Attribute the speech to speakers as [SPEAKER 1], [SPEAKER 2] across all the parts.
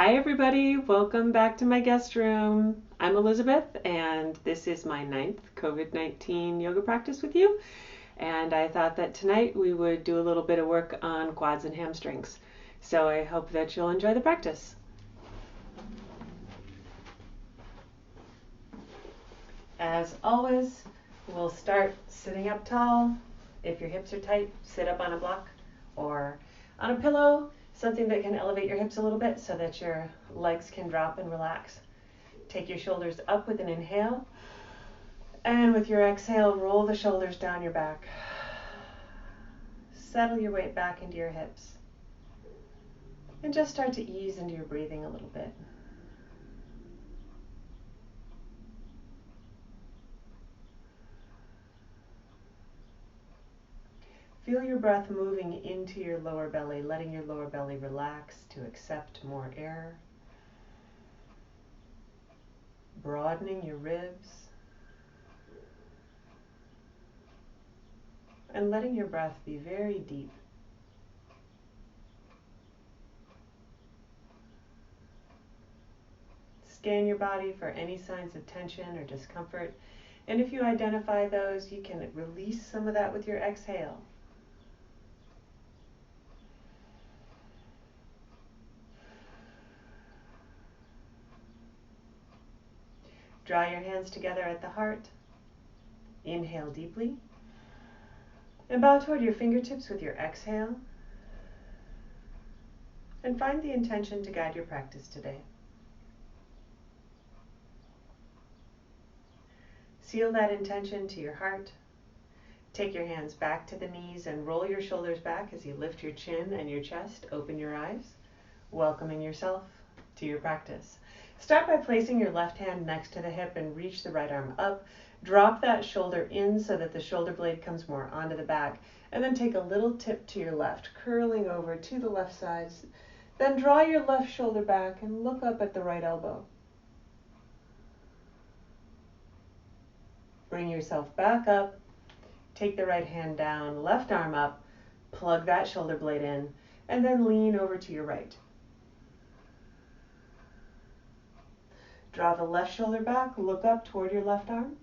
[SPEAKER 1] Hi everybody, welcome back to my guest room. I'm Elizabeth and this is my 9th COVID-19 yoga practice with you. And I thought that tonight we would do a little bit of work on quads and hamstrings. So I hope that you'll enjoy the practice. As always, we'll start sitting up tall. If your hips are tight, sit up on a block or on a pillow. Something that can elevate your hips a little bit so that your legs can drop and relax. Take your shoulders up with an inhale, and with your exhale, roll the shoulders down your back. Settle your weight back into your hips, and just start to ease into your breathing a little bit. Feel your breath moving into your lower belly, letting your lower belly relax to accept more air. Broadening your ribs. And letting your breath be very deep. Scan your body for any signs of tension or discomfort. And if you identify those, you can release some of that with your exhale. Draw your hands together at the heart. Inhale deeply. And bow toward your fingertips with your exhale. And find the intention to guide your practice today. Seal that intention to your heart. Take your hands back to the knees and roll your shoulders back as you lift your chin and your chest. Open your eyes, welcoming yourself to your practice. Start by placing your left hand next to the hip and reach the right arm up. Drop that shoulder in so that the shoulder blade comes more onto the back. And then take a little tip to your left, curling over to the left side. Then draw your left shoulder back and look up at the right elbow. Bring yourself back up. Take the right hand down, left arm up. Plug that shoulder blade in. And then lean over to your right. Draw the left shoulder back, look up toward your left arm.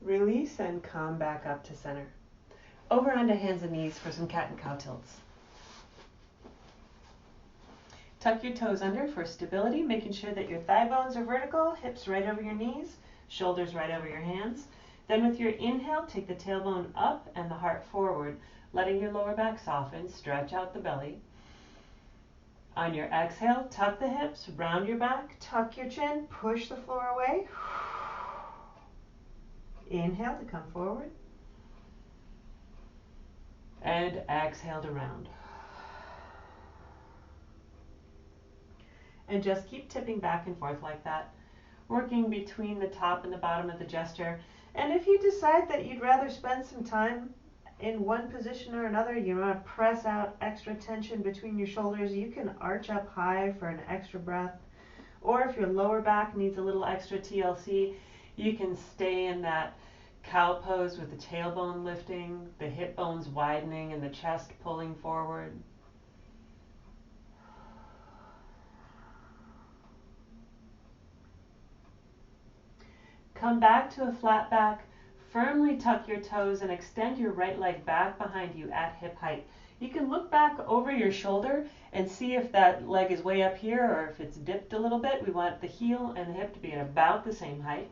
[SPEAKER 1] Release and come back up to center. Over onto hands and knees for some cat and cow tilts. Tuck your toes under for stability, making sure that your thigh bones are vertical, hips right over your knees, shoulders right over your hands. Then with your inhale, take the tailbone up and the heart forward, letting your lower back soften, stretch out the belly. On your exhale, tuck the hips, round your back, tuck your chin, push the floor away. Inhale to come forward. And exhale to round. And just keep tipping back and forth like that, working between the top and the bottom of the gesture. And if you decide that you'd rather spend some time in one position or another, you want to press out extra tension between your shoulders, you can arch up high for an extra breath. Or if your lower back needs a little extra TLC, you can stay in that cow pose with the tailbone lifting, the hip bones widening, and the chest pulling forward. Come back to a flat back. Firmly tuck your toes and extend your right leg back behind you at hip height. You can look back over your shoulder and see if that leg is way up here or if it's dipped a little bit. We want the heel and the hip to be at about the same height.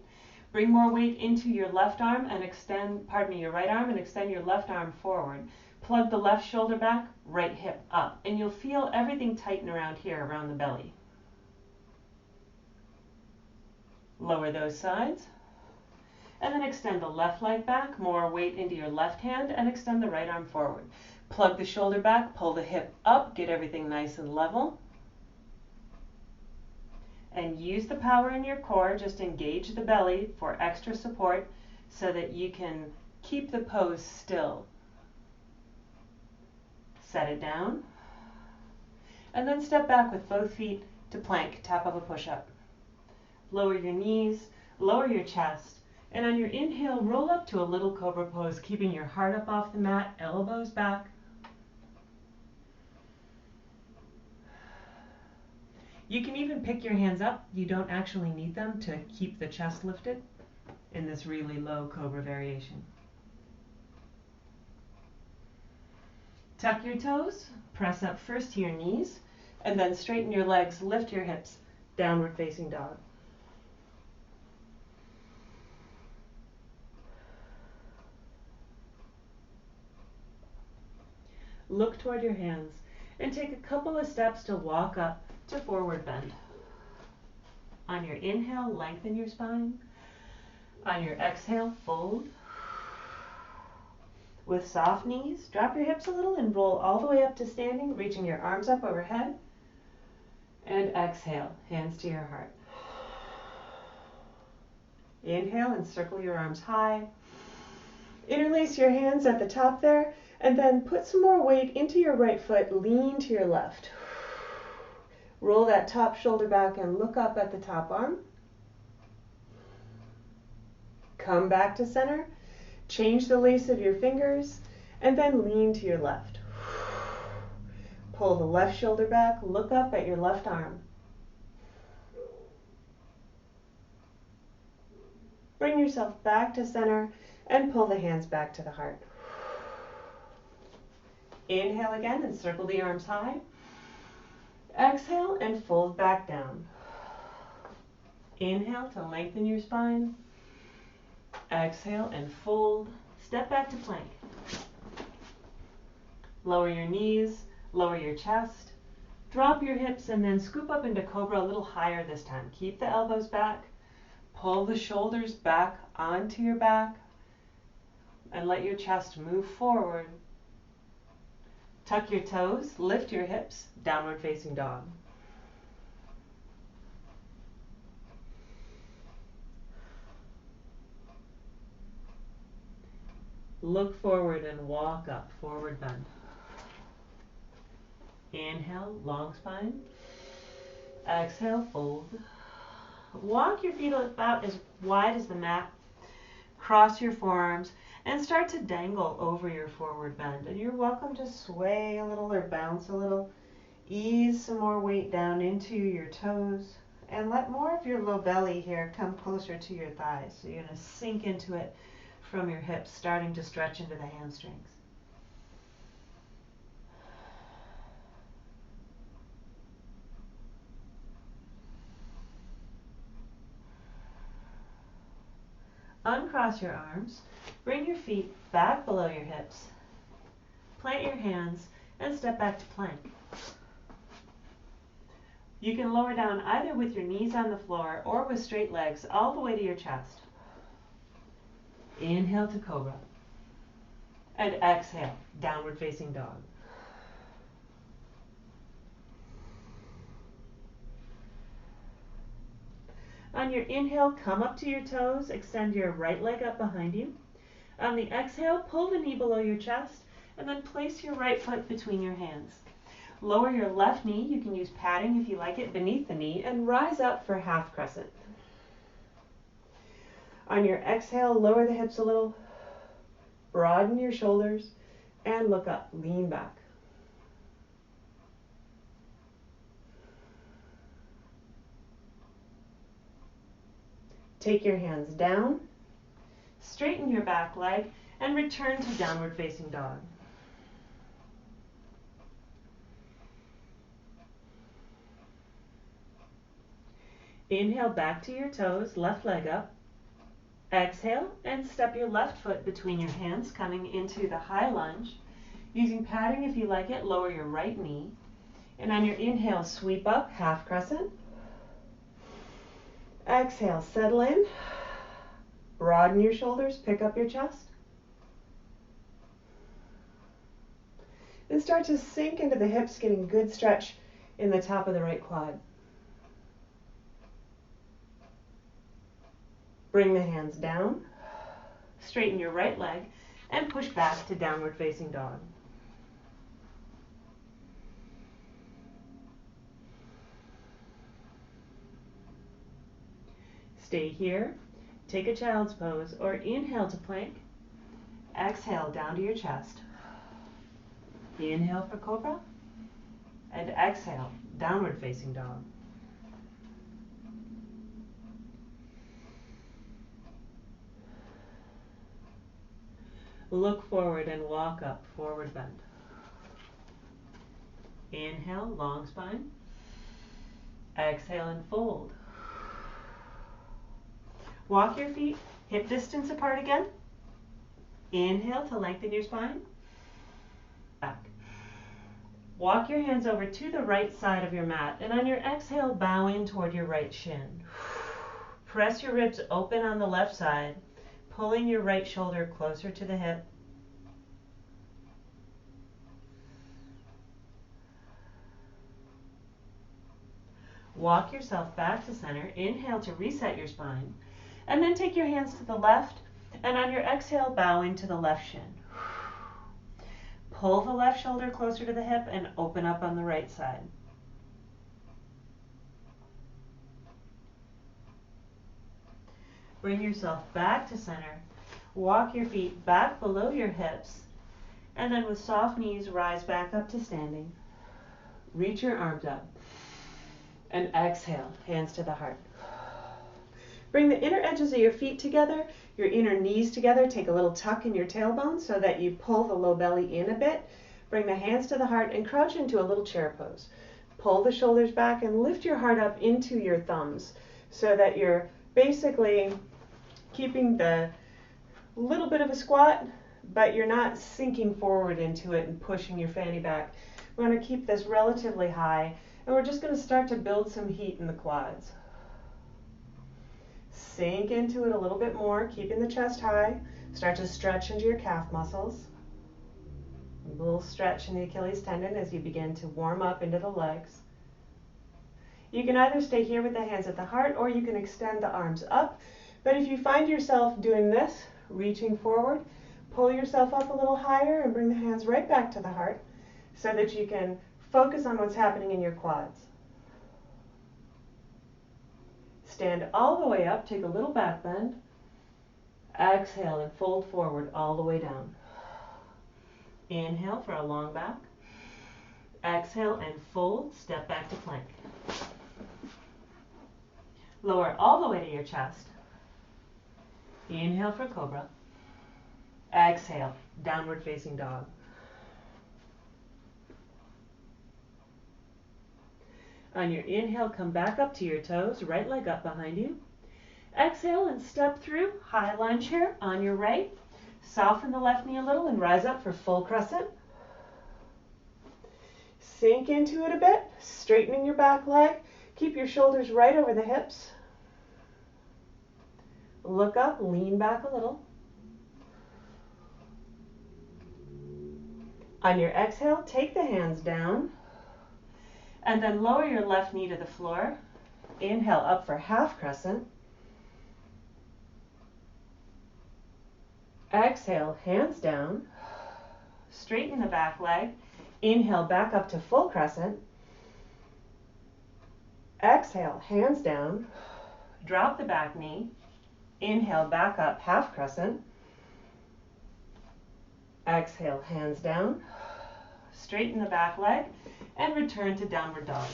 [SPEAKER 1] Bring more weight into your left arm and your right arm and extend your left arm forward. Plug the left shoulder back, right hip up. And you'll feel everything tighten around here, around the belly. Lower those sides. And then extend the left leg back, more weight into your left hand, and extend the right arm forward. Plug the shoulder back, pull the hip up, get everything nice and level. And use the power in your core, just engage the belly for extra support so that you can keep the pose still. Set it down. And then step back with both feet to plank, top of a push-up. Lower your knees, lower your chest, And on your inhale, roll up to a little cobra pose, keeping your heart up off the mat, elbows back. You can even pick your hands up. You don't actually need them to keep the chest lifted in this really low cobra variation. Tuck your toes, press up first to your knees, and then straighten your legs, lift your hips, downward facing dog. Look toward your hands and take a couple of steps to walk up to forward bend. On your inhale, lengthen your spine. On your exhale, fold. With soft knees, drop your hips a little and roll all the way up to standing, reaching your arms up overhead. And exhale, hands to your heart. Inhale and circle your arms high. Interlace your hands at the top there, and then put some more weight into your right foot, lean to your left. Roll that top shoulder back and look up at the top arm. Come back to center, change the lace of your fingers, and then lean to your left. Pull the left shoulder back, look up at your left arm. Bring yourself back to center and pull the hands back to the heart. Inhale again and circle the arms high. Exhale and fold back down. Inhale to lengthen your spine. Exhale and fold. Step back to plank. Lower your knees, lower your chest. Drop your hips and then scoop up into cobra a little higher this time. Keep the elbows back. Pull the shoulders back onto your back and let your chest move forward. Tuck your toes, lift your hips, downward facing dog. Look forward and walk up, forward bend. Inhale, long spine. Exhale, fold. Walk your feet about as wide as the mat. Cross your forearms and start to dangle over your forward bend. And you're welcome to sway a little or bounce a little. Ease some more weight down into your toes and let more of your low belly here come closer to your thighs. So you're going to sink into it from your hips, starting to stretch into the hamstrings. Uncross your arms, bring your feet back below your hips, plant your hands, and step back to plank. You can lower down either with your knees on the floor or with straight legs all the way to your chest. Inhale to cobra. And exhale, downward facing dog. On your inhale, come up to your toes, extend your right leg up behind you. On the exhale, pull the knee below your chest, and then place your right foot between your hands. Lower your left knee, you can use padding if you like it, beneath the knee, and rise up for half crescent. On your exhale, lower the hips a little, broaden your shoulders, and look up, lean back. Take your hands down, straighten your back leg, and return to downward facing dog. Inhale back to your toes, left leg up. Exhale and step your left foot between your hands, coming into the high lunge. Using padding if you like it, lower your right knee. And on your inhale, sweep up, half crescent. Exhale, settle in. Broaden your shoulders, pick up your chest. Then start to sink into the hips, getting good stretch in the top of the right quad. Bring the hands down, straighten your right leg, and push back to downward facing dog. Stay here. Take a child's pose or inhale to plank. Exhale down to your chest. Inhale for cobra. And exhale, downward facing dog. Look forward and walk up, forward bend. Inhale, long spine. Exhale and fold. Walk your feet hip distance apart again. Inhale to lengthen your spine. Back. Walk your hands over to the right side of your mat, and on your exhale, bow in toward your right shin. Press your ribs open on the left side, pulling your right shoulder closer to the hip. Walk yourself back to center. Inhale to reset your spine, and then take your hands to the left, and on your exhale, bow into the left shin. Pull the left shoulder closer to the hip and open up on the right side. Bring yourself back to center. Walk your feet back below your hips, and then with soft knees, rise back up to standing. Reach your arms up, and exhale, hands to the heart. Bring the inner edges of your feet together, your inner knees together. Take a little tuck in your tailbone so that you pull the low belly in a bit. Bring the hands to the heart and crouch into a little chair pose. Pull the shoulders back and lift your heart up into your thumbs so that you're basically keeping the little bit of a squat, but you're not sinking forward into it and pushing your fanny back. We're going to keep this relatively high, and we're just going to start to build some heat in the quads. Sink into it a little bit more, keeping the chest high. Start to stretch into your calf muscles. A little stretch in the Achilles tendon as you begin to warm up into the legs. You can either stay here with the hands at the heart, or you can extend the arms up. But if you find yourself doing this, reaching forward, pull yourself up a little higher and bring the hands right back to the heart so that you can focus on what's happening in your quads. Stand all the way up, take a little back bend. Exhale and fold forward all the way down. Inhale for a long back. Exhale and fold, step back to plank. Lower all the way to your chest. Inhale for cobra. Exhale, downward facing dog. On your inhale, come back up to your toes, right leg up behind you. Exhale and step through, high lunge here on your right. Soften the left knee a little and rise up for full crescent. Sink into it a bit, straightening your back leg. Keep your shoulders right over the hips. Look up, lean back a little. On your exhale, take the hands down. And then lower your left knee to the floor. Inhale up for half crescent. Exhale, hands down. Straighten the back leg. Inhale back up to full crescent. Exhale, hands down. Drop the back knee. Inhale back up, half crescent. Exhale, hands down. Straighten the back leg. And return to downward dog.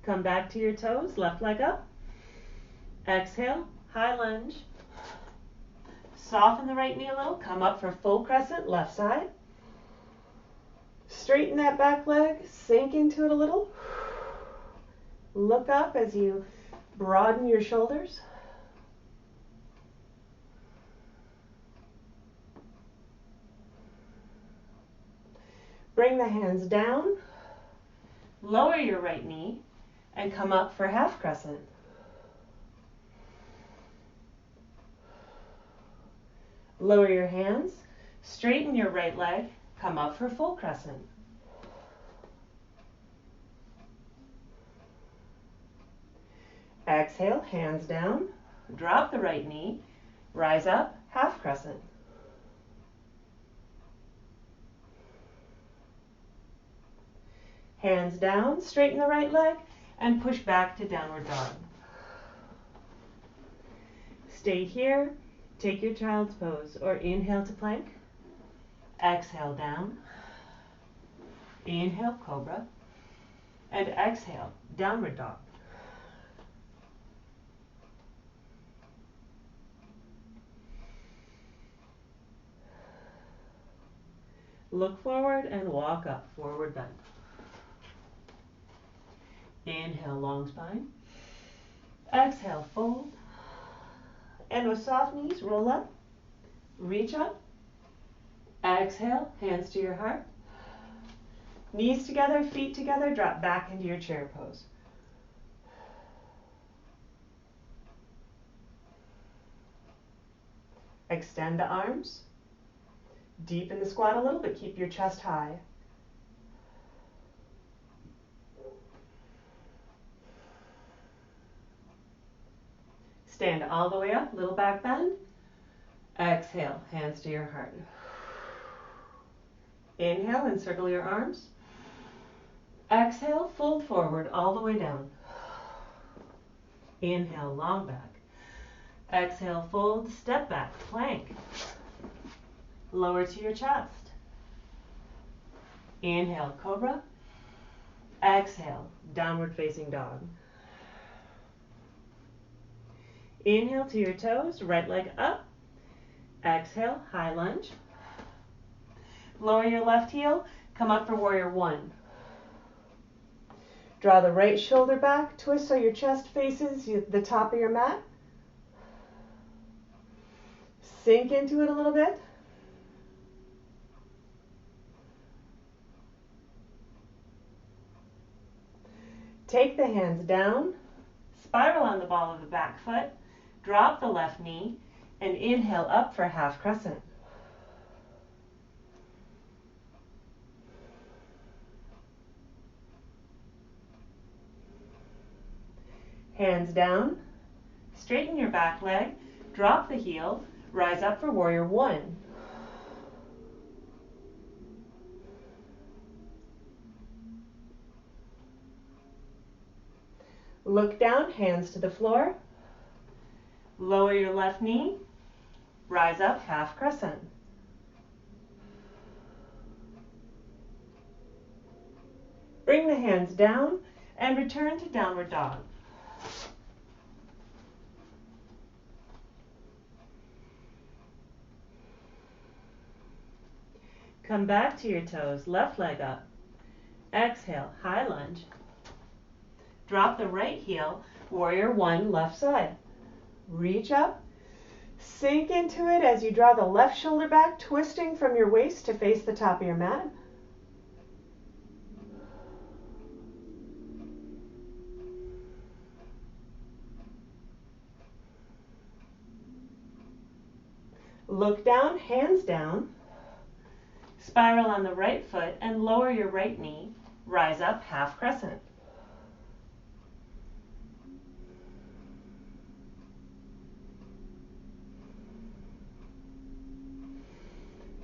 [SPEAKER 1] Come back to your toes, left leg up. Exhale, high lunge. Soften the right knee a little, come up for full crescent, left side. Straighten that back leg, sink into it a little. Look up as you broaden your shoulders. Bring the hands down, lower your right knee, and come up for half crescent. Lower your hands, straighten your right leg, come up for full crescent. Exhale, hands down, drop the right knee, rise up, half crescent. Hands down, straighten the right leg, and push back to downward dog. Stay here. Take your child's pose, or inhale to plank. Exhale down. Inhale, cobra. And exhale, downward dog. Look forward and walk up, forward bend. Inhale, long spine. Exhale, fold. And with soft knees, roll up, reach up. Exhale, hands to your heart. Knees together, feet together, drop back into your chair pose. Extend the arms. Deepen the squat a little, but keep your chest high. Stand all the way up, little back bend. Exhale, hands to your heart. Inhale, encircle your arms. Exhale, fold forward all the way down. Inhale, long back. Exhale, fold, step back, plank. Lower to your chest. Inhale, cobra. Exhale, downward facing dog. Inhale to your toes, right leg up. Exhale, high lunge. Lower your left heel, come up for warrior one. Draw the right shoulder back, twist so your chest faces the top of your mat. Sink into it a little bit. Take the hands down, spiral on the ball of the back foot, drop the left knee, and inhale up for half crescent. Hands down, straighten your back leg, drop the heel, rise up for warrior one. Look down, hands to the floor. Lower your left knee, rise up, half crescent. Bring the hands down and return to downward dog. Come back to your toes, left leg up. Exhale, high lunge. Drop the right heel, warrior one, left side. Reach up, sink into it as you draw the left shoulder back, twisting from your waist to face the top of your mat. Look down, hands down. Spiral on the right foot and lower your right knee. Rise up, half crescent.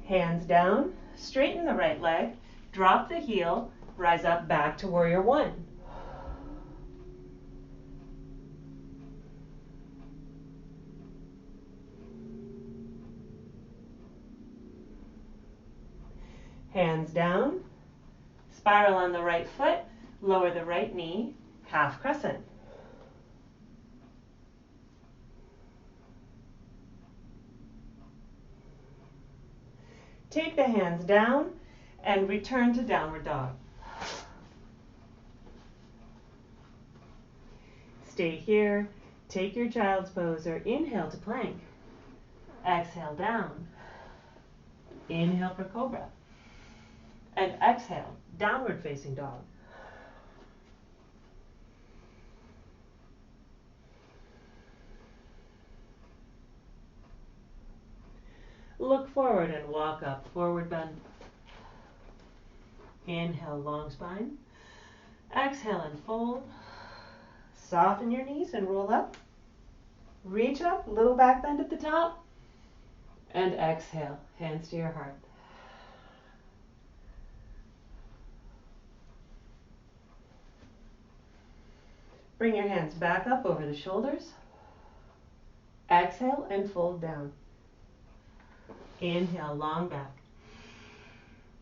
[SPEAKER 1] Hands down, straighten the right leg, drop the heel, rise up back to warrior one. Hands down, spiral on the right foot, lower the right knee, half crescent. Take the hands down and return to downward dog. Stay here, take your child's pose or inhale to plank. Exhale down. Inhale for cobra. And exhale, downward facing dog. Look forward and walk up, forward bend. Inhale, long spine. Exhale and fold. Soften your knees and roll up. Reach up, little back bend at the top. And exhale, hands to your heart. Bring your hands back up over the shoulders. Exhale and fold down. Inhale, long back.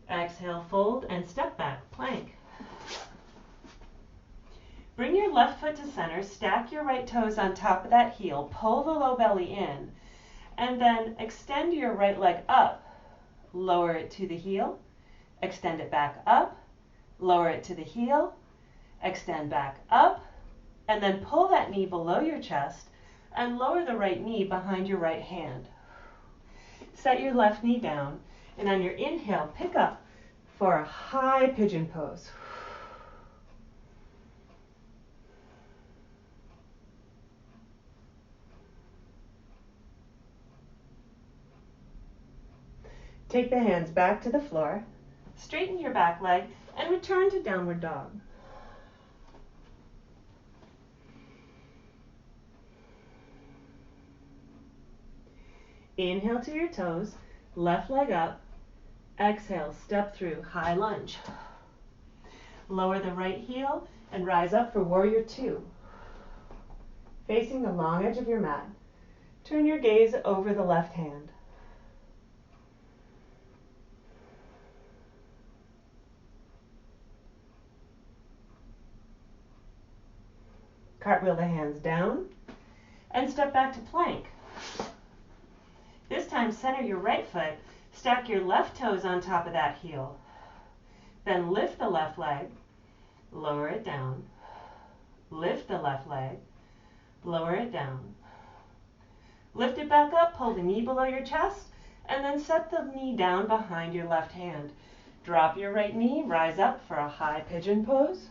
[SPEAKER 1] Exhale, fold and step back, plank. Bring your left foot to center, stack your right toes on top of that heel, pull the low belly in, and then extend your right leg up. Lower it to the heel, extend it back up, lower it to the heel, extend back up, and then pull that knee below your chest and lower the right knee behind your right hand. Set your left knee down, and on your inhale, pick up for a high pigeon pose. Take the hands back to the floor, straighten your back leg, and return to downward dog. Inhale to your toes, left leg up. Exhale, step through, high lunge. Lower the right heel and rise up for warrior two. Facing the long edge of your mat, turn your gaze over the left hand. Cartwheel the hands down and step back to plank. This time, center your right foot, stack your left toes on top of that heel. Then lift the left leg, lower it down. Lift the left leg, lower it down. Lift it back up, pull the knee below your chest, and then set the knee down behind your left hand. Drop your right knee, rise up for a high pigeon pose.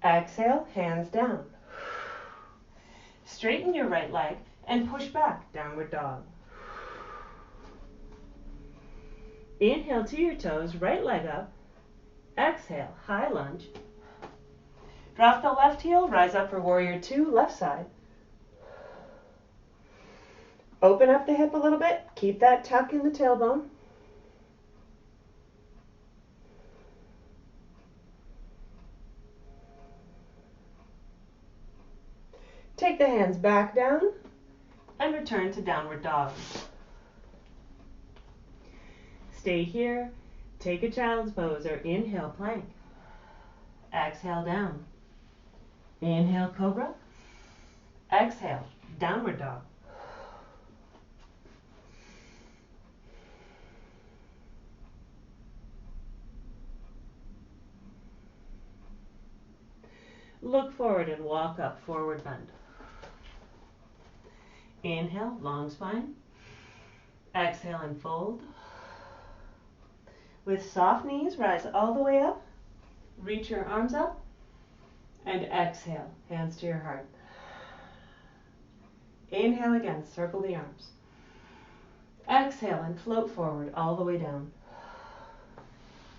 [SPEAKER 1] Exhale, hands down. Straighten your right leg and push back, downward dog. Inhale to your toes, right leg up. Exhale, high lunge. Drop the left heel, rise up for warrior two, left side. Open up the hip a little bit, keep that tuck in the tailbone. Take the hands back down and return to downward dog. Stay here, take a child's pose or inhale plank. Exhale down. Inhale cobra. Exhale, downward dog. Look forward and walk up, forward bend. Inhale, long spine. Exhale and fold. With soft knees, rise all the way up. Reach your arms up. And exhale, hands to your heart. Inhale again, circle the arms. Exhale and float forward all the way down.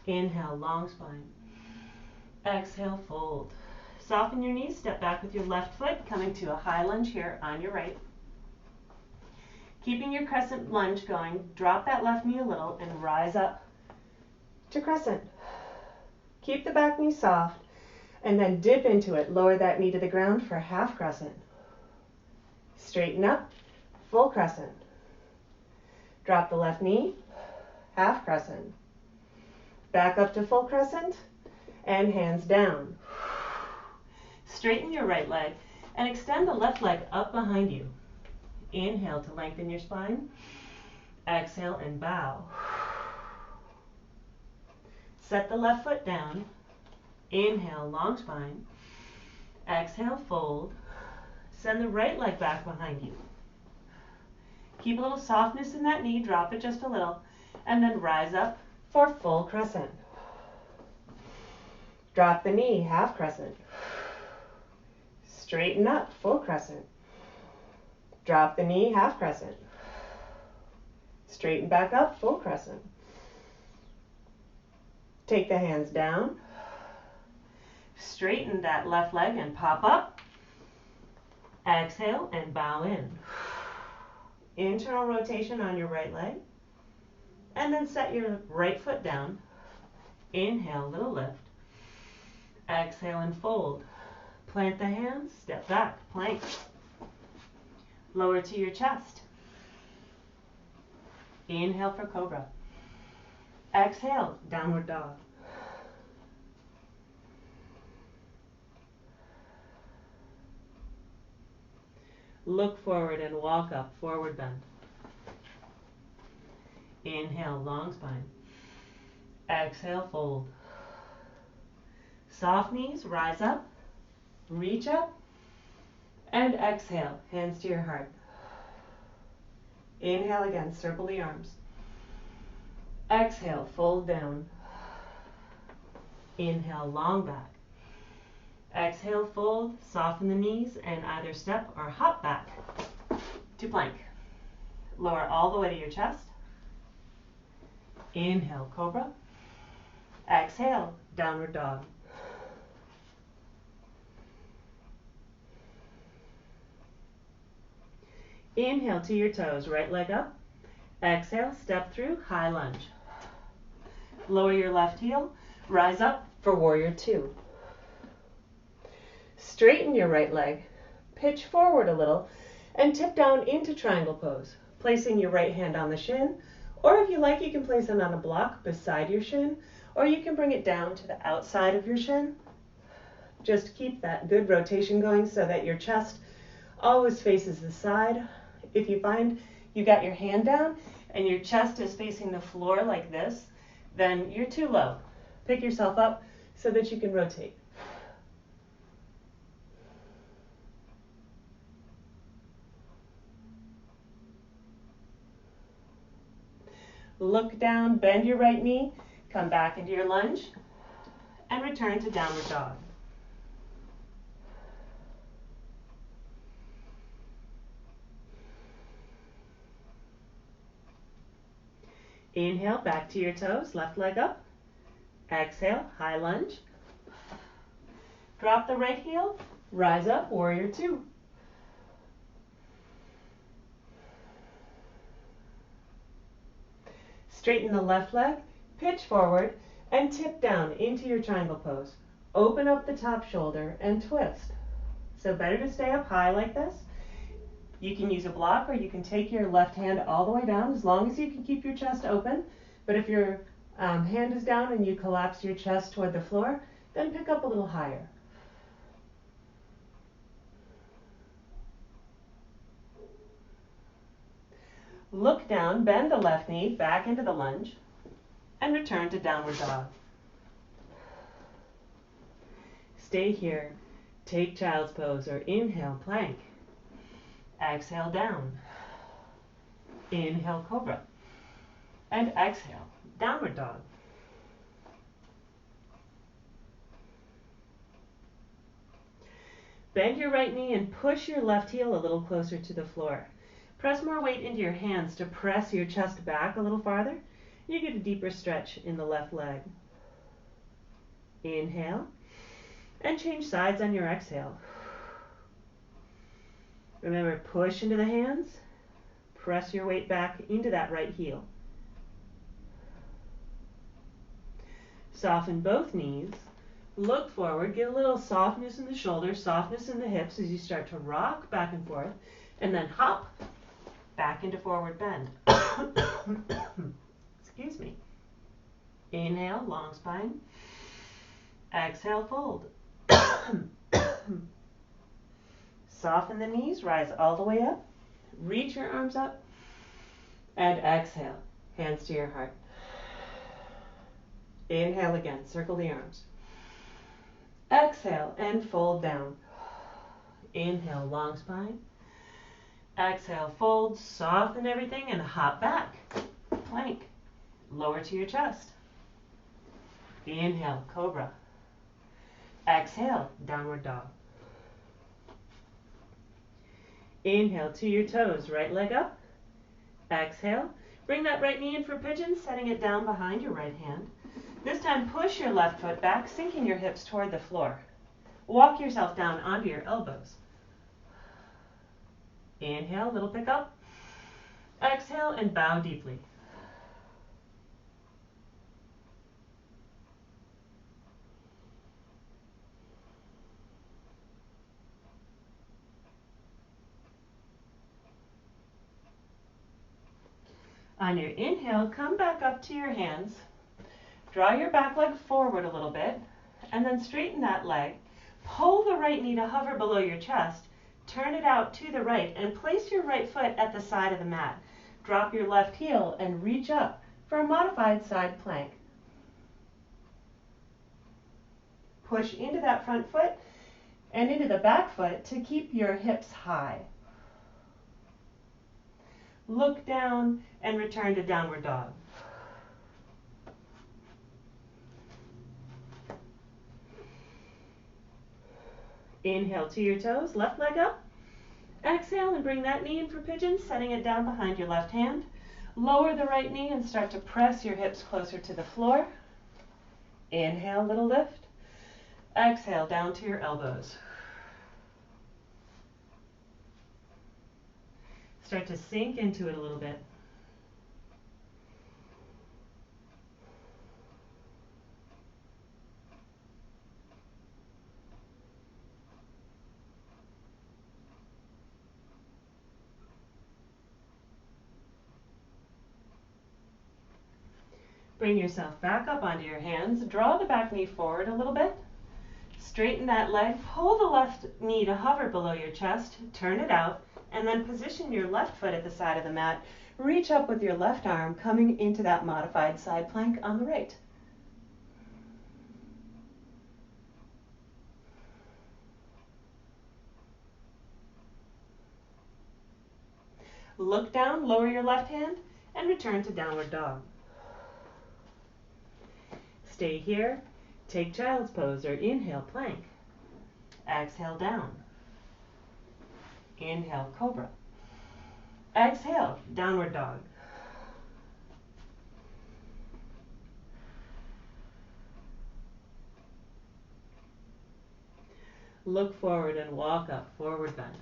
[SPEAKER 1] Inhale, long spine. Exhale, fold. Soften your knees, step back with your left foot, coming to a high lunge here on your right. Keeping your crescent lunge going, drop that left knee a little and rise up to crescent. Keep the back knee soft and then dip into it. Lower that knee to the ground for half crescent. Straighten up, full crescent. Drop the left knee, half crescent. Back up to full crescent and hands down. Straighten your right leg and extend the left leg up behind you. Inhale to lengthen your spine. Exhale and bow. Set the left foot down. Inhale, long spine. Exhale, fold. Send the right leg back behind you. Keep a little softness in that knee, drop it just a little, and then rise up for full crescent. Drop the knee, half crescent. Straighten up, full crescent. Drop the knee, half crescent. Straighten back up, full crescent. Take the hands down. Straighten that left leg and pop up. Exhale and bow in. Internal rotation on your right leg. And then set your right foot down. Inhale, little lift. Exhale and fold. Plant the hands, step back, plank. Lower to your chest. Inhale for cobra. Exhale, downward dog. Look forward and walk up, forward bend. Inhale, long spine. Exhale, fold. Soft knees, rise up, reach up, and exhale, hands to your heart. Inhale again, circle the arms. Exhale, fold down. Inhale, long back. Exhale, fold, soften the knees, and either step or hop back to plank. Lower all the way to your chest. Inhale, cobra. Exhale, downward dog. Inhale to your toes, right leg up. Exhale, step through, high lunge. Lower your left heel, rise up for warrior two. Straighten your right leg, pitch forward a little, and tip down into triangle pose, placing your right hand on the shin, or if you like, you can place it on a block beside your shin, or you can bring it down to the outside of your shin. Just keep that good rotation going so that your chest always faces the side. If you find you got your hand down and your chest is facing the floor like this, then you're too low. Pick yourself up so that you can rotate. Look down, bend your right knee, come back into your lunge, and return to downward dog. Inhale, back to your toes, left leg up. Exhale, high lunge. Drop the right heel, rise up, warrior two. Straighten the left leg, pitch forward, and tip down into your triangle pose. Open up the top shoulder and twist. So better to stay up high like this. You can use a block or you can take your left hand all the way down as long as you can keep your chest open. But if your hand is down and you collapse your chest toward the floor, then pick up a little higher. Look down, bend the left knee back into the lunge, and return to downward dog. Stay here. Take child's pose or inhale, plank. Exhale, down. Inhale, cobra. And exhale, downward dog. Bend your right knee and push your left heel a little closer to the floor. Press more weight into your hands to press your chest back a little farther. You get a deeper stretch in the left leg. Inhale, and change sides on your exhale. Remember, push into the hands, press your weight back into that right heel. Soften both knees, look forward, get a little softness in the shoulders, softness in the hips as you start to rock back and forth, and then hop back into forward bend. Excuse me. Inhale, long spine. Exhale, fold. Soften the knees, rise all the way up. Reach your arms up. And exhale, hands to your heart. Inhale again, circle the arms. Exhale and fold down. Inhale, long spine. Exhale, fold, soften everything and hop back. Plank. Lower to your chest. Inhale, cobra. Exhale, downward dog. Inhale to your toes, right leg up. Exhale, bring that right knee in for pigeon, setting it down behind your right hand. This time push your left foot back, sinking your hips toward the floor. Walk yourself down onto your elbows. Inhale, little pickup. Exhale and bow deeply. On your inhale, come back up to your hands. Draw your back leg forward a little bit, and then straighten that leg. Pull the right knee to hover below your chest. Turn it out to the right, and place your right foot at the side of the mat. Drop your left heel and reach up for a modified side plank. Push into that front foot and into the back foot to keep your hips high. Look down and return to downward dog. Inhale to your toes, left leg up. Exhale and bring that knee in for pigeon, setting it down behind your left hand. Lower the right knee and start to press your hips closer to the floor. Inhale, little lift. Exhale, down to your elbows. Start to sink into it a little bit. Bring yourself back up onto your hands. Draw the back knee forward a little bit. Straighten that leg. Pull the left knee to hover below your chest. Turn it out. And then position your left foot at the side of the mat. Reach up with your left arm, coming into that modified side plank on the right. Look down, lower your left hand, and return to downward dog. Stay here. Take child's pose or inhale, plank. Exhale, down. Inhale, cobra. Exhale, downward dog. Look forward and walk up, forward bend.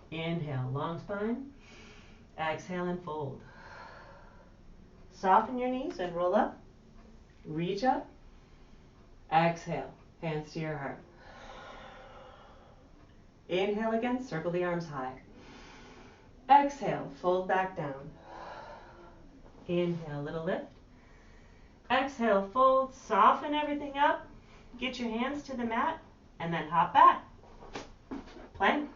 [SPEAKER 1] Inhale, long spine. Exhale and fold. Soften your knees and roll up. Reach up. Exhale, hands to your heart. Inhale again, circle the arms high. Exhale, fold back down. Inhale, little lift. Exhale, fold, soften everything up. Get your hands to the mat and then hop back. Plank.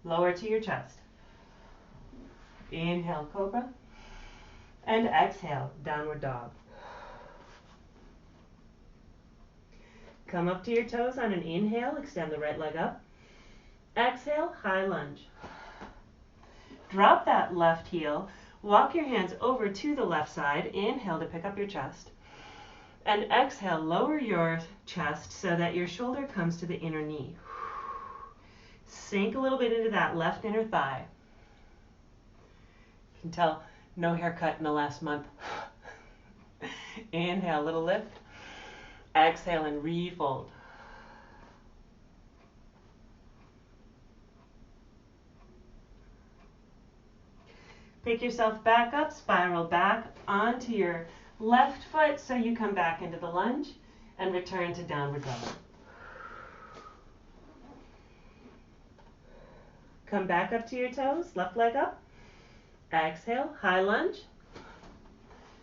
[SPEAKER 1] Lower to your chest. Inhale, cobra. And exhale, downward dog. Come up to your toes on an inhale, extend the right leg up. Exhale, high lunge. Drop that left heel, walk your hands over to the left side, inhale to pick up your chest. And exhale, lower your chest so that your shoulder comes to the inner knee. Sink a little bit into that left inner thigh. You can tell no haircut in the last month. Inhale, little lift. Exhale and refold. Pick yourself back up, spiral back onto your left foot so you come back into the lunge and return to downward dog. Come back up to your toes, left leg up. Exhale, high lunge.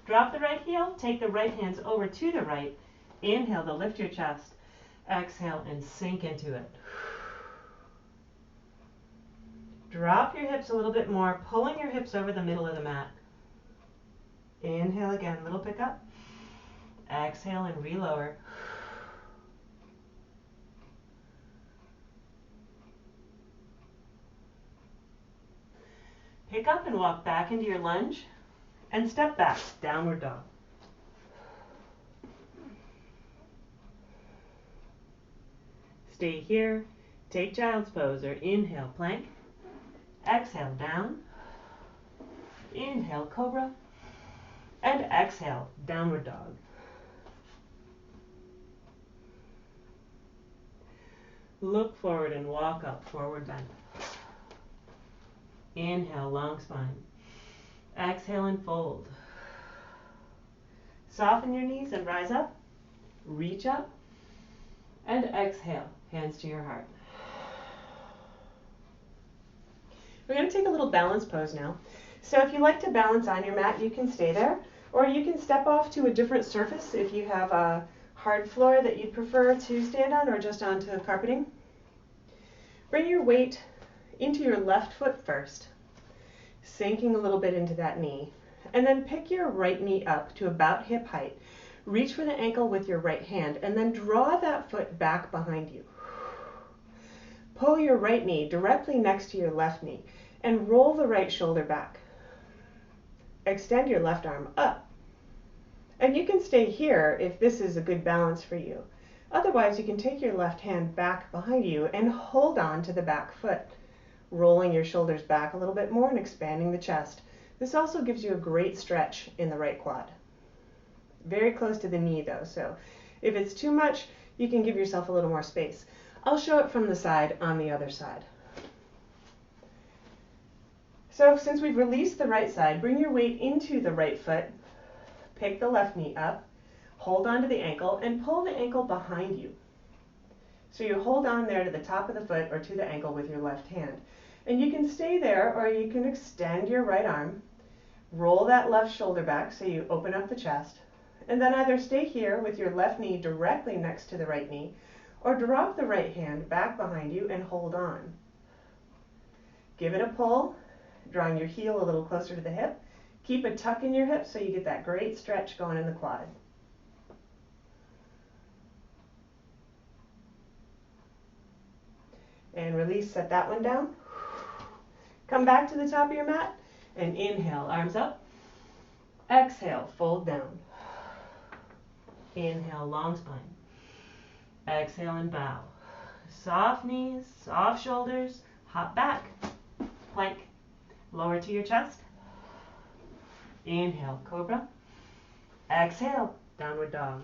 [SPEAKER 1] Drop the right heel, take the right hands over to the right. Inhale to lift your chest. Exhale and sink into it. Drop your hips a little bit more, pulling your hips over the middle of the mat. Inhale again, little pickup. Exhale and relower. Pick up and walk back into your lunge and step back, downward dog. Stay here, take child's pose or inhale, plank. Exhale, down. Inhale, cobra. And exhale, downward dog. Look forward and walk up, forward bend. Inhale, long spine. Exhale and fold. Soften your knees and rise up. Reach up. And exhale, hands to your heart. We're going to take a little balance pose now. So if you like to balance on your mat, you can stay there, or you can step off to a different surface if you have a hard floor that you'd prefer to stand on, or just onto carpeting. Bring your weight into your left foot first, sinking a little bit into that knee, and then pick your right knee up to about hip height. Reach for the ankle with your right hand, and then draw that foot back behind you. Pull your right knee directly next to your left knee, and roll the right shoulder back. Extend your left arm up. And you can stay here if this is a good balance for you. Otherwise, you can take your left hand back behind you and hold on to the back foot, rolling your shoulders back a little bit more and expanding the chest. This also gives you a great stretch in the right quad. Very close to the knee though, so if it's too much, you can give yourself a little more space. I'll show it from the side on the other side. So since we've released the right side, bring your weight into the right foot, pick the left knee up, hold on to the ankle, and pull the ankle behind you. So you hold on there to the top of the foot or to the ankle with your left hand. And you can stay there, or you can extend your right arm, roll that left shoulder back so you open up the chest, and then either stay here with your left knee directly next to the right knee, or drop the right hand back behind you and hold on. Give it a pull, drawing your heel a little closer to the hip. Keep a tuck in your hip so you get that great stretch going in the quad. And release, set that one down. Come back to the top of your mat and inhale, arms up. Exhale, fold down. Inhale, long spine. Exhale and bow. Soft knees, soft shoulders, hop back. Plank. Lower to your chest. Inhale, cobra. Exhale, downward dog.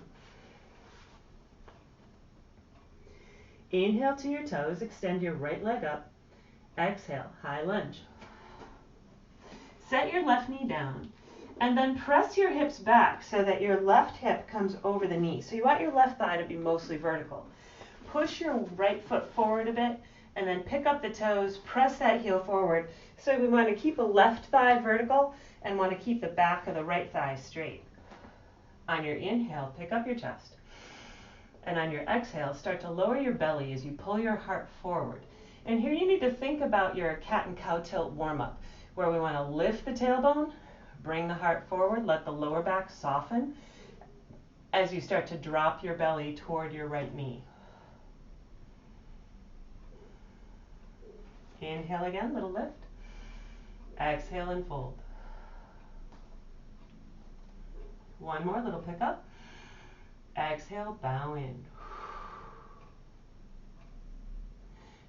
[SPEAKER 1] Inhale to your toes, extend your right leg up. Exhale, high lunge. Set your left knee down, and then press your hips back so that your left hip comes over the knee. So you want your left thigh to be mostly vertical. Push your right foot forward a bit, and then pick up the toes, press that heel forward. So we want to keep a left thigh vertical and want to keep the back of the right thigh straight. On your inhale, pick up your chest. And on your exhale, start to lower your belly as you pull your heart forward. And here you need to think about your cat and cow tilt warm-up, where we want to lift the tailbone, bring the heart forward, let the lower back soften as you start to drop your belly toward your right knee. Inhale again, little lift. Exhale and fold. One more, little pickup. Exhale, bow in.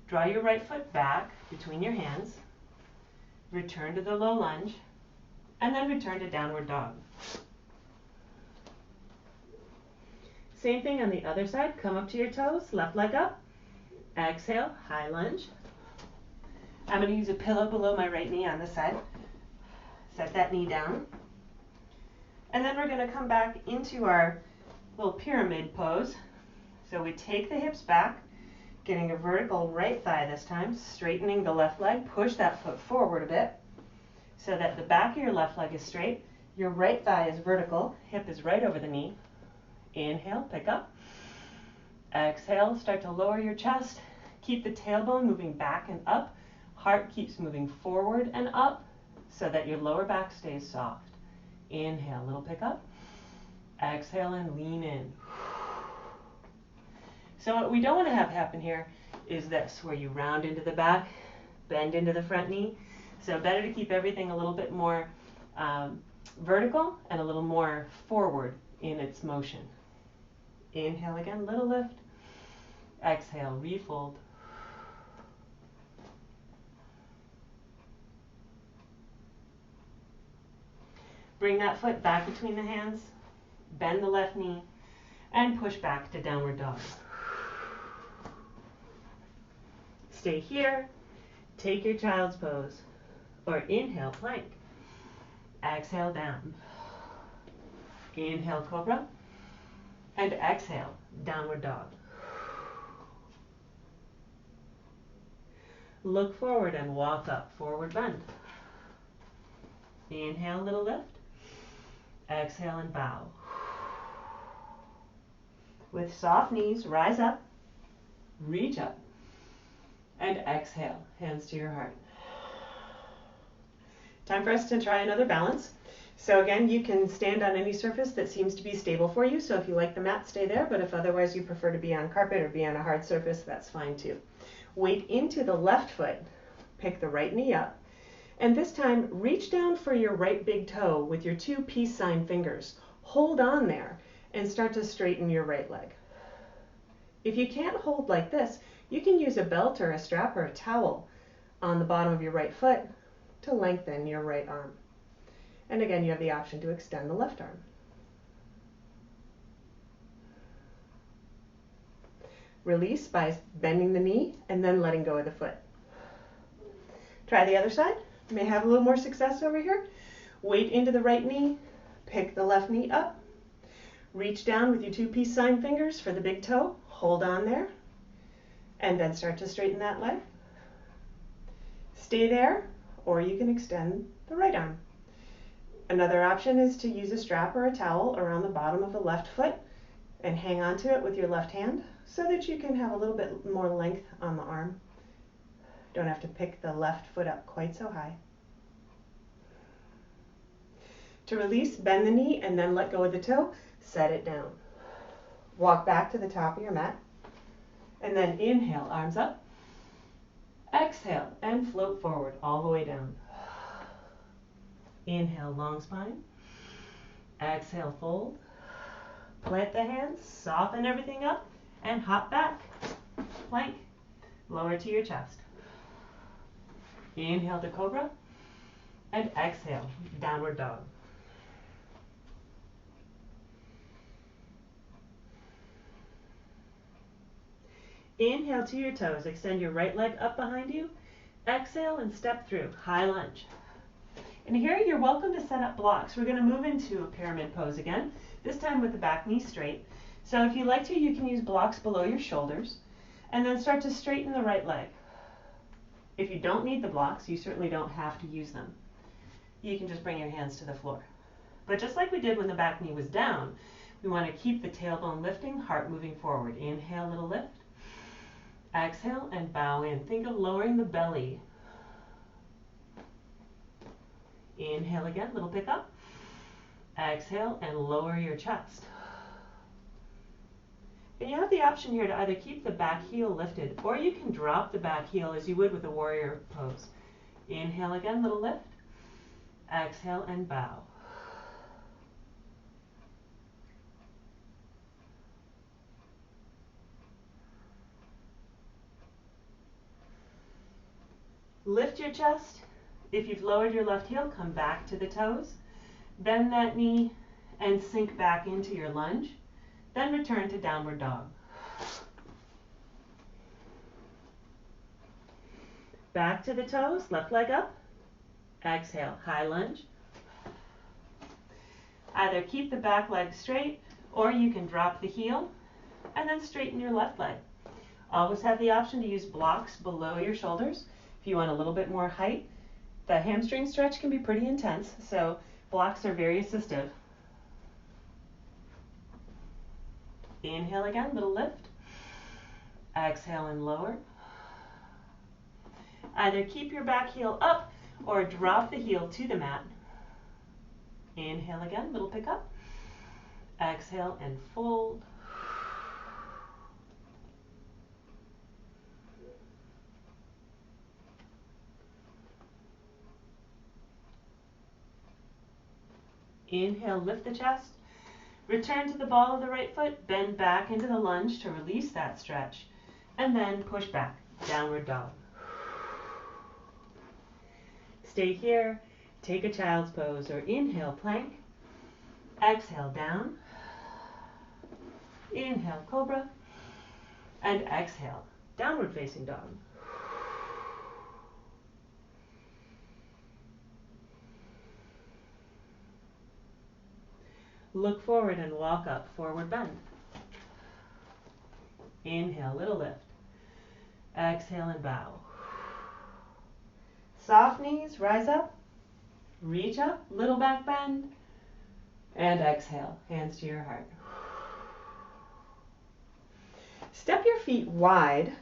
[SPEAKER 1] Draw your right foot back between your hands. Return to the low lunge, and then return to downward dog. Same thing on the other side. Come up to your toes, left leg up. Exhale, high lunge. I'm going to use a pillow below my right knee on this side. Set that knee down. And then we're going to come back into our little pyramid pose. So we take the hips back, getting a vertical right thigh this time, straightening the left leg, push that foot forward a bit so that the back of your left leg is straight, your right thigh is vertical, hip is right over the knee. Inhale, pick up. Exhale, start to lower your chest. Keep the tailbone moving back and up. Heart keeps moving forward and up so that your lower back stays soft. Inhale, little pickup. Exhale and lean in. So what we don't want to have happen here is this, where you round into the back, bend into the front knee. So better to keep everything a little bit more vertical and a little more forward in its motion. Inhale again, little lift. Exhale, refold. Bring that foot back between the hands, bend the left knee, and push back to downward dog. Stay here, take your child's pose, or inhale, plank. Exhale, down. Inhale, cobra, and exhale, downward dog. Look forward and walk up, forward bend. Inhale, little lift. Exhale and bow. With soft knees, rise up, reach up, and exhale, hands to your heart. Time for us to try another balance. So again, you can stand on any surface that seems to be stable for you. So if you like the mat, stay there, but if otherwise you prefer to be on carpet or be on a hard surface, that's fine too. Weight into the left foot, pick the right knee up, and this time reach down for your right big toe with your two peace sign fingers. Hold on there and start to straighten your right leg. If you can't hold like this, you can use a belt or a strap or a towel on the bottom of your right foot to lengthen your right arm. And again, you have the option to extend the left arm. Release by bending the knee and then letting go of the foot. Try the other side. You may have a little more success over here. Weight into the right knee, pick the left knee up, reach down with your two peace sign fingers for the big toe, hold on there, and then start to straighten that leg. Stay there, or you can extend the right arm. Another option is to use a strap or a towel around the bottom of the left foot and hang on to it with your left hand so that you can have a little bit more length on the arm. Don't have to pick the left foot up quite so high. To release, bend the knee and then let go of the toe, set it down. Walk back to the top of your mat and then inhale, arms up. Exhale and float forward all the way down. Inhale, long spine. Exhale, fold. Plant the hands, soften everything up, and hop back. Plank. Lower to your chest. Inhale to cobra. And exhale, downward dog. Inhale to your toes. Extend your right leg up behind you. Exhale and step through. High lunge. And here you're welcome to set up blocks. We're going to move into a pyramid pose again, this time with the back knee straight. So if you like to, you can use blocks below your shoulders and then start to straighten the right leg. If you don't need the blocks, you certainly don't have to use them. You can just bring your hands to the floor. But just like we did when the back knee was down, we want to keep the tailbone lifting, heart moving forward. Inhale, little lift. Exhale and bow in. Think of lowering the belly. Inhale again, little pickup. Exhale and lower your chest. And you have the option here to either keep the back heel lifted or you can drop the back heel as you would with a warrior pose. Inhale again, little lift. Exhale and bow. Lift your chest. If you've lowered your left heel, come back to the toes. Bend that knee and sink back into your lunge. Then return to downward dog. Back to the toes, left leg up. Exhale, high lunge. Either keep the back leg straight or you can drop the heel and then straighten your left leg. Always have the option to use blocks below your shoulders. If you want a little bit more height, the hamstring stretch can be pretty intense, so blocks are very assistive. Inhale again, little lift. Exhale and lower. Either keep your back heel up or drop the heel to the mat. Inhale again, little pickup. Exhale and fold. Inhale, lift the chest. Return to the ball of the right foot, bend back into the lunge to release that stretch, and then push back, downward dog. Stay here, take a child's pose, or inhale, plank. Exhale, down. Inhale, cobra. And exhale, downward facing dog. Look forward and walk up, forward bend. Inhale, little lift. Exhale and bow. Soft knees, rise up. Reach up, little back bend, and exhale, hands to your heart. Step your feet wide,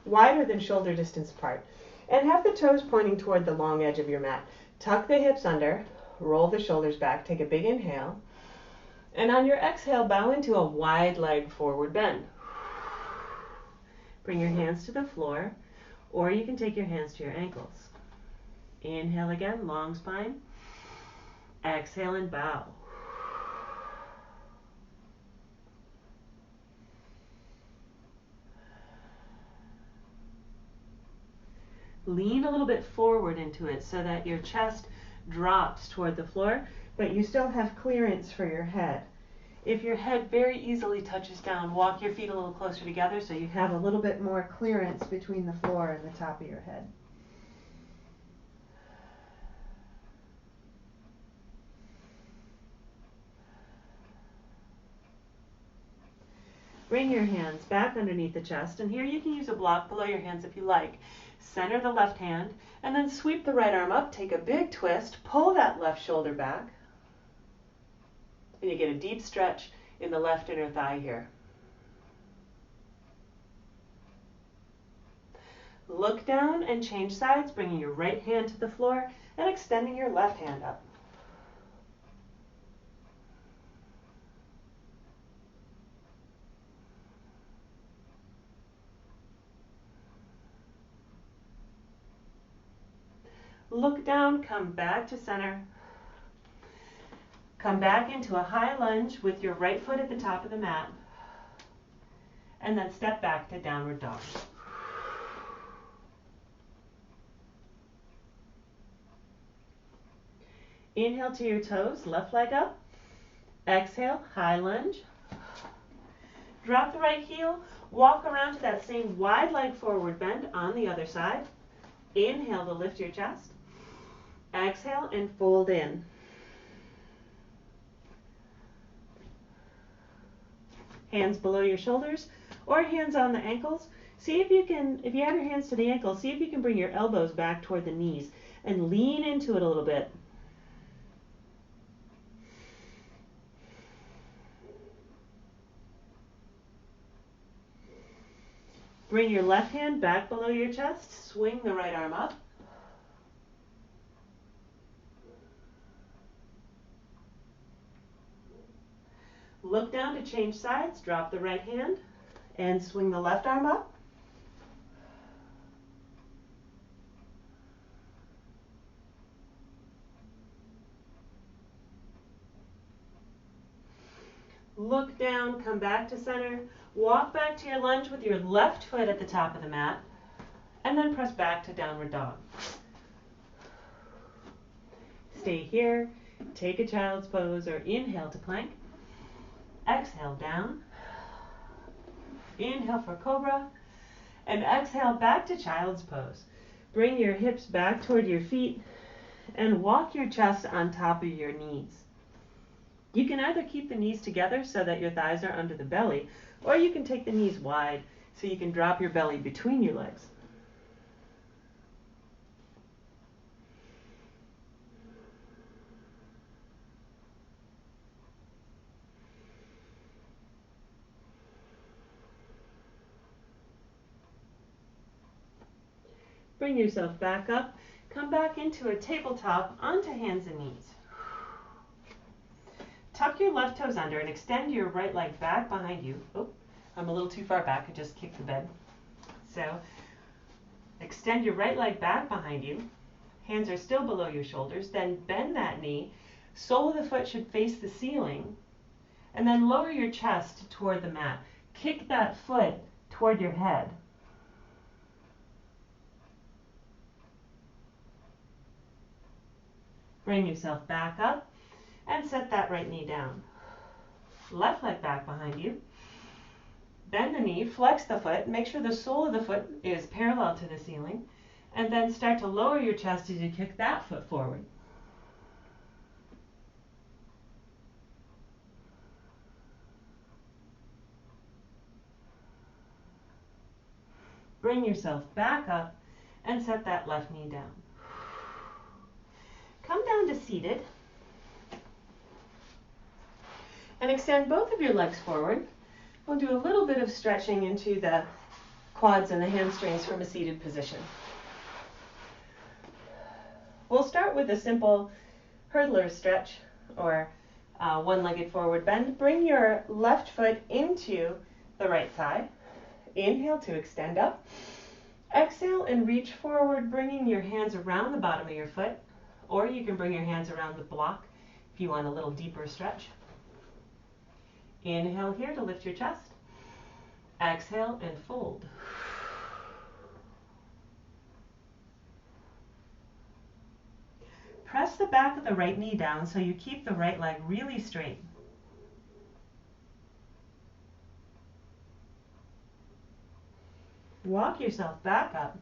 [SPEAKER 1] wider than shoulder distance apart, and have the toes pointing toward the long edge of your mat. Tuck the hips under, roll the shoulders back, take a big inhale, and on your exhale, bow into a wide leg forward bend. Bring your hands to the floor, or you can take your hands to your ankles. Inhale again, long spine. Exhale and bow. Lean a little bit forward into it so that your chest drops toward the floor, but you still have clearance for your head. If your head very easily touches down, walk your feet a little closer together so you have a little bit more clearance between the floor and the top of your head. Bring your hands back underneath the chest, and here you can use a block below your hands if you like. Center the left hand, and then sweep the right arm up, take a big twist, pull that left shoulder back, and you get a deep stretch in the left inner thigh here. Look down and change sides, bringing your right hand to the floor and extending your left hand up. Look down, come back to center. Come back into a high lunge with your right foot at the top of the mat. And then step back to downward dog. Inhale to your toes, left leg up. Exhale, high lunge. Drop the right heel, walk around to that same wide leg forward bend on the other side. Inhale to lift your chest. Exhale and fold in. Hands below your shoulders or hands on the ankles. See if you can, if you have your hands to the ankles, see if you can bring your elbows back toward the knees and lean into it a little bit. Bring your left hand back below your chest, swing the right arm up. Look down to change sides, drop the right hand, and swing the left arm up. Look down, come back to center, walk back to your lunge with your left foot at the top of the mat, and then press back to downward dog. Stay here, take a child's pose or inhale to plank. Exhale down, inhale for cobra, and exhale back to child's pose. Bring your hips back toward your feet and walk your chest on top of your knees. You can either keep the knees together so that your thighs are under the belly, or you can take the knees wide so you can drop your belly between your legs. Bring yourself back up. Come back into a tabletop onto hands and knees. Tuck your left toes under and extend your right leg back behind you. Oh, I'm a little too far back. I just kicked the bed. So extend your right leg back behind you. Hands are still below your shoulders. Then bend that knee. Sole of the foot should face the ceiling. And then lower your chest toward the mat. Kick that foot toward your head. Bring yourself back up and set that right knee down. Left leg back behind you. Bend the knee, flex the foot, make sure the sole of the foot is parallel to the ceiling, and then start to lower your chest as you kick that foot forward. Bring yourself back up and set that left knee down. Come down down to seated. And extend both of your legs forward. We'll do a little bit of stretching into the quads and the hamstrings from a seated position. We'll start with a simple hurdler stretch, or one-legged forward bend. Bring your left foot into the right thigh. Inhale to extend up. Exhale and reach forward, bringing your hands around the bottom of your foot, or you can bring your hands around the block if you want a little deeper stretch. Inhale here to lift your chest. Exhale and fold. Press the back of the right knee down so you keep the right leg really straight. Walk yourself back up.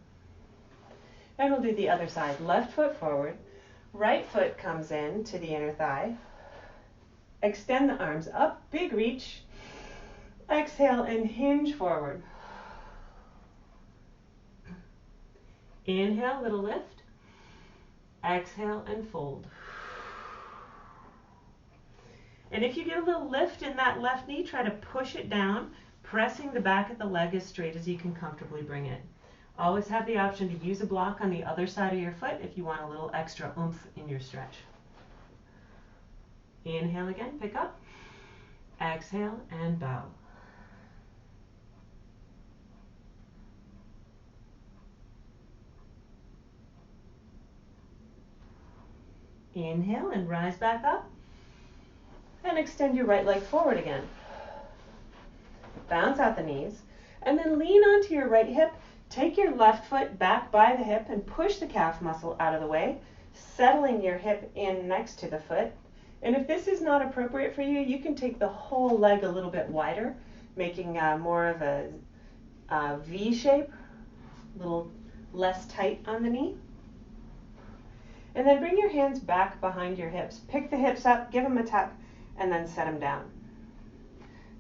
[SPEAKER 1] And we'll do the other side. Left foot forward. Right foot comes in to the inner thigh. Extend the arms up, big reach. Exhale and hinge forward. Inhale, little lift. Exhale and fold. And if you get a little lift in that left knee, try to push it down, pressing the back of the leg as straight as you can comfortably bring it. Always have the option to use a block on the other side of your foot if you want a little extra oomph in your stretch. Inhale again, pick up. Exhale and bow. Inhale and rise back up. And extend your right leg forward again. Bounce out the knees. And then lean onto your right hip. Take your left foot back by the hip and push the calf muscle out of the way, settling your hip in next to the foot. And if this is not appropriate for you, you can take the whole leg a little bit wider, making more of a V shape, a little less tight on the knee. And then bring your hands back behind your hips. Pick the hips up, give them a tuck, and then set them down.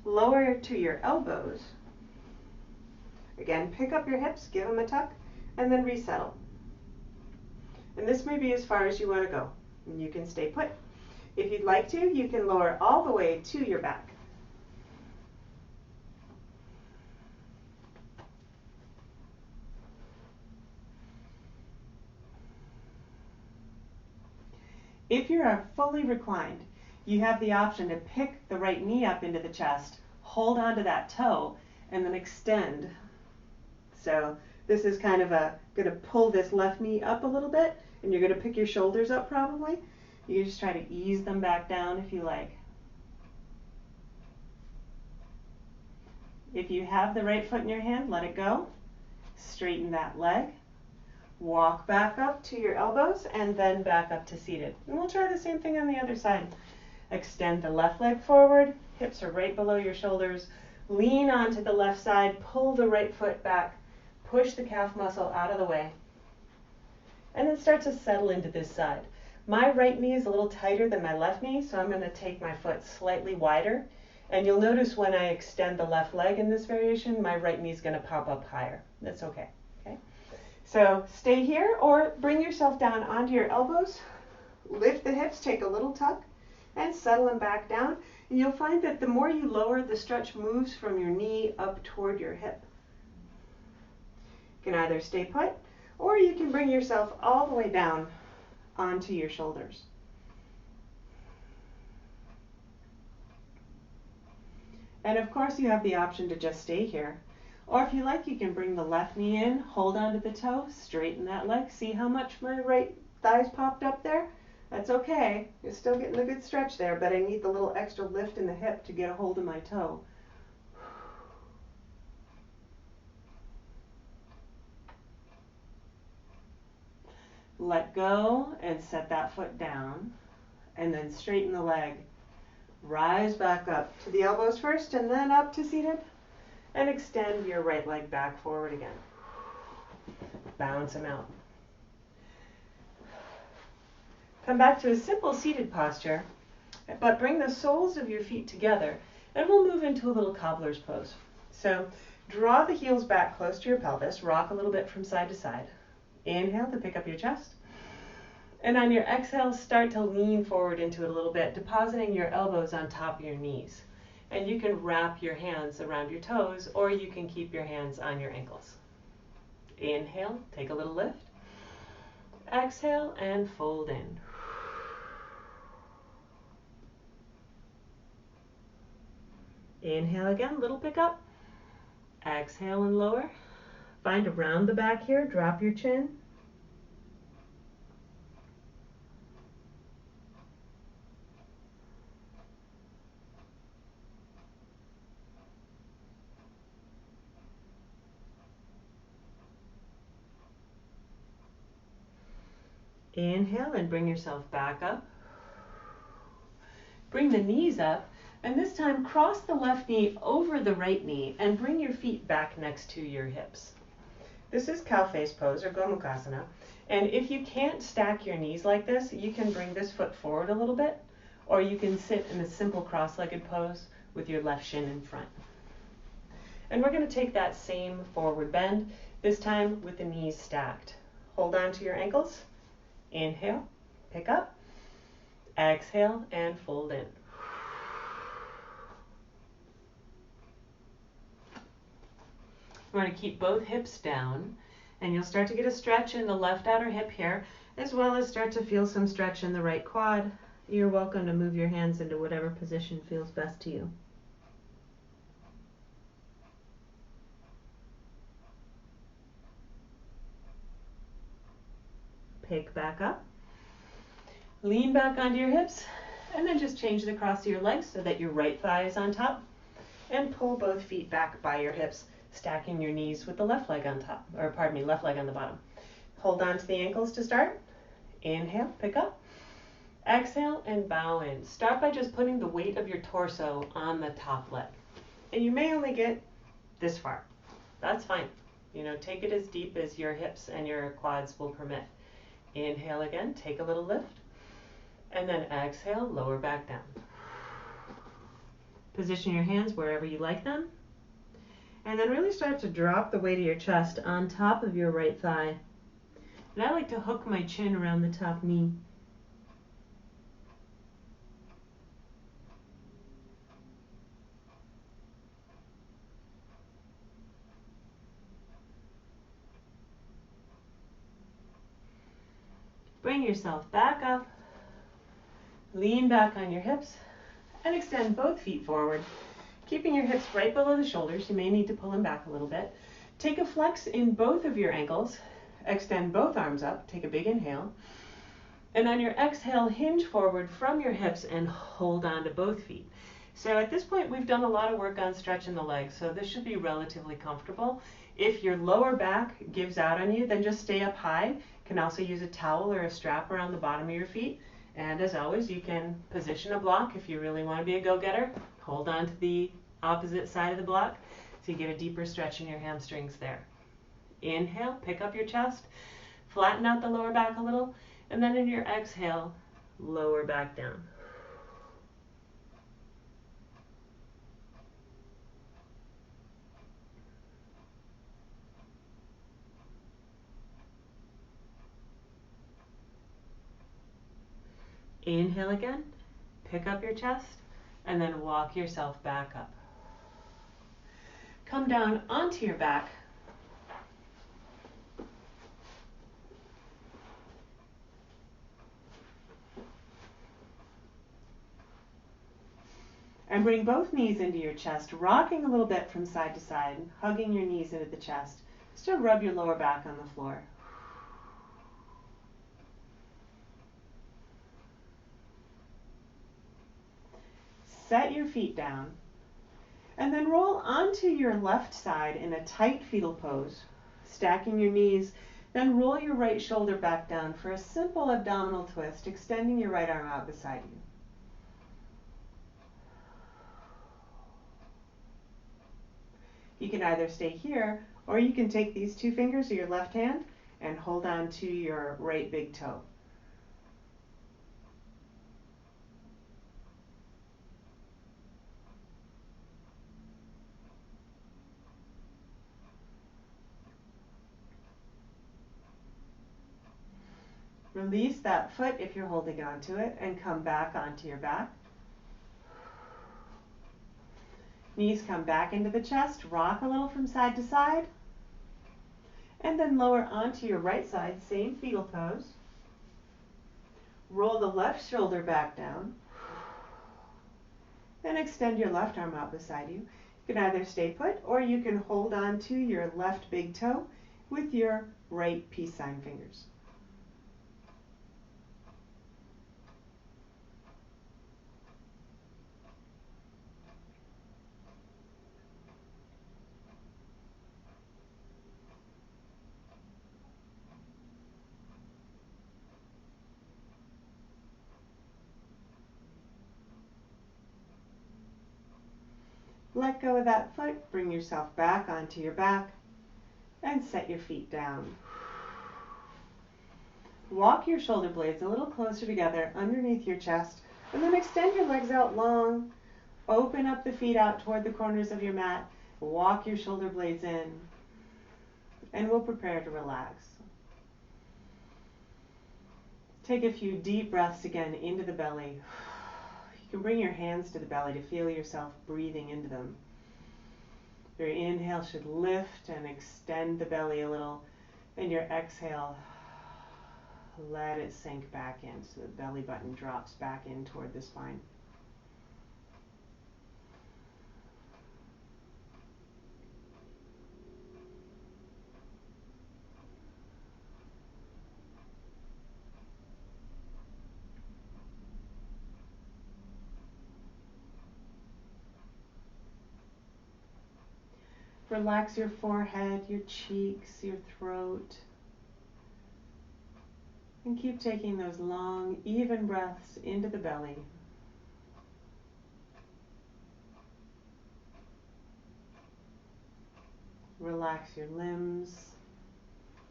[SPEAKER 1] Lower to your elbows. Again, pick up your hips, give them a tuck, and then resettle. And this may be as far as you want to go. And you can stay put. If you'd like to, you can lower all the way to your back. If you are fully reclined, you have the option to pick the right knee up into the chest, hold onto that toe, and then extend. So this is kind of going to pull this left knee up a little bit, and you're going to pick your shoulders up probably. You can just try to ease them back down if you like. If you have the right foot in your hand, let it go. Straighten that leg. Walk back up to your elbows and then back up to seated. And we'll try the same thing on the other side. Extend the left leg forward. Hips are right below your shoulders. Lean onto the left side. Pull the right foot back. Push the calf muscle out of the way. And then start to settle into this side. My right knee is a little tighter than my left knee, so I'm going to take my foot slightly wider. And you'll notice when I extend the left leg in this variation, my right knee is going to pop up higher. That's okay. Okay? So stay here or bring yourself down onto your elbows. Lift the hips, take a little tuck, and settle them back down. And you'll find that the more you lower, the stretch moves from your knee up toward your hip. You can either stay put, or you can bring yourself all the way down onto your shoulders. And of course you have the option to just stay here. Or if you like, you can bring the left knee in, hold onto the toe, straighten that leg. See how much my right thigh's popped up there? That's okay. You're still getting a good stretch there, but I need the little extra lift in the hip to get a hold of my toe. Let go and set that foot down, and then straighten the leg. Rise back up to the elbows first, and then up to seated, and extend your right leg back forward again. Bounce them out. Come back to a simple seated posture, but bring the soles of your feet together, and we'll move into a little cobbler's pose. So draw the heels back close to your pelvis, rock a little bit from side to side. Inhale to pick up your chest. And on your exhale, start to lean forward into it a little bit, depositing your elbows on top of your knees. And you can wrap your hands around your toes, or you can keep your hands on your ankles. Inhale, take a little lift. Exhale and fold in. Inhale again, little pickup. Exhale and lower. Find around the back here, drop your chin. Inhale and bring yourself back up. Bring the knees up, and this time cross the left knee over the right knee and bring your feet back next to your hips. This is cow face pose or Gomukhasana, and if you can't stack your knees like this, you can bring this foot forward a little bit, or you can sit in a simple cross-legged pose with your left shin in front. And we're going to take that same forward bend, this time with the knees stacked. Hold on to your ankles. Inhale, pick up. Exhale and fold in. You want to keep both hips down, and you'll start to get a stretch in the left outer hip here, as well as start to feel some stretch in the right quad. You're welcome to move your hands into whatever position feels best to you. Pick back up. Lean back onto your hips, and then just change the cross of your legs so that your right thigh is on top, and pull both feet back by your hips, stacking your knees with the left leg on top, or pardon me, left leg on the bottom. Hold on to the ankles to start. Inhale, pick up. Exhale and bow in. Start by just putting the weight of your torso on the top leg. And you may only get this far. That's fine. You know, take it as deep as your hips and your quads will permit. Inhale again, take a little lift. And then exhale, lower back down. Position your hands wherever you like them. And then really start to drop the weight of your chest on top of your right thigh. And I like to hook my chin around the top knee. Bring yourself back up. Lean back on your hips and extend both feet forward, keeping your hips right below the shoulders. You may need to pull them back a little bit. Take a flex in both of your ankles. Extend both arms up. Take a big inhale. And on your exhale, hinge forward from your hips and hold on to both feet. So at this point, we've done a lot of work on stretching the legs, so this should be relatively comfortable. If your lower back gives out on you, then just stay up high. You can also use a towel or a strap around the bottom of your feet. And as always, you can position a block if you really want to be a go-getter. Hold on to the opposite side of the block so you get a deeper stretch in your hamstrings there. Inhale, pick up your chest, flatten out the lower back a little, and then in your exhale, lower back down. Inhale again, pick up your chest, and then walk yourself back up. Come down onto your back. And bring both knees into your chest, rocking a little bit from side to side, hugging your knees into the chest. Still rub your lower back on the floor. Set your feet down, and then roll onto your left side in a tight fetal pose, stacking your knees. Then roll your right shoulder back down for a simple abdominal twist, extending your right arm out beside you. You can either stay here, or you can take these two fingers of your left hand and hold on to your right big toe. Release that foot if you're holding onto it and come back onto your back. Knees come back into the chest, rock a little from side to side, and then lower onto your right side, same fetal pose. Roll the left shoulder back down, and extend your left arm out beside you. You can either stay put or you can hold on to your left big toe with your right peace sign fingers. Let go of that foot, bring yourself back onto your back, and set your feet down. Walk your shoulder blades a little closer together underneath your chest, and then extend your legs out long. Open up the feet out toward the corners of your mat. Walk your shoulder blades in, and we'll prepare to relax. Take a few deep breaths again into the belly. You can bring your hands to the belly to feel yourself breathing into them. Your inhale should lift and extend the belly a little, and your exhale, let it sink back in so the belly button drops back in toward the spine. Relax your forehead, your cheeks, your throat. And keep taking those long, even breaths into the belly. Relax your limbs,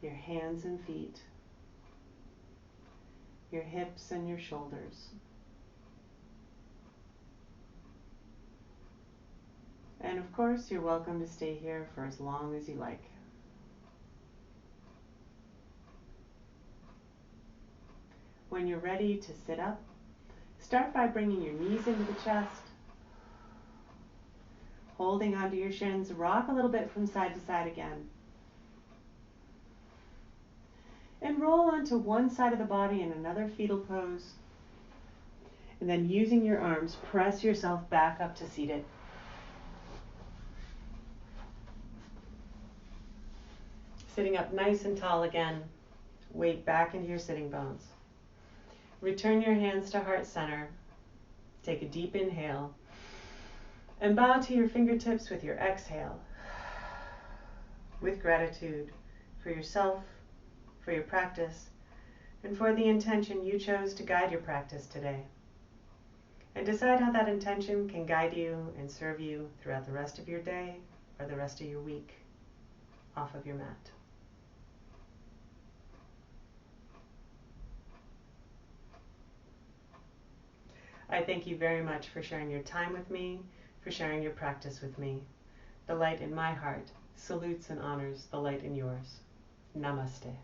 [SPEAKER 1] your hands and feet, your hips and your shoulders. And of course, you're welcome to stay here for as long as you like. When you're ready to sit up, start by bringing your knees into the chest, holding onto your shins, rock a little bit from side to side again. And roll onto one side of the body in another fetal pose. And then using your arms, press yourself back up to seated. Sitting up nice and tall again, weight back into your sitting bones. Return your hands to heart center. Take a deep inhale and bow to your fingertips with your exhale. With gratitude for yourself, for your practice, and for the intention you chose to guide your practice today. And decide how that intention can guide you and serve you throughout the rest of your day or the rest of your week off of your mat. I thank you very much for sharing your time with me, for sharing your practice with me. The light in my heart salutes and honors the light in yours. Namaste.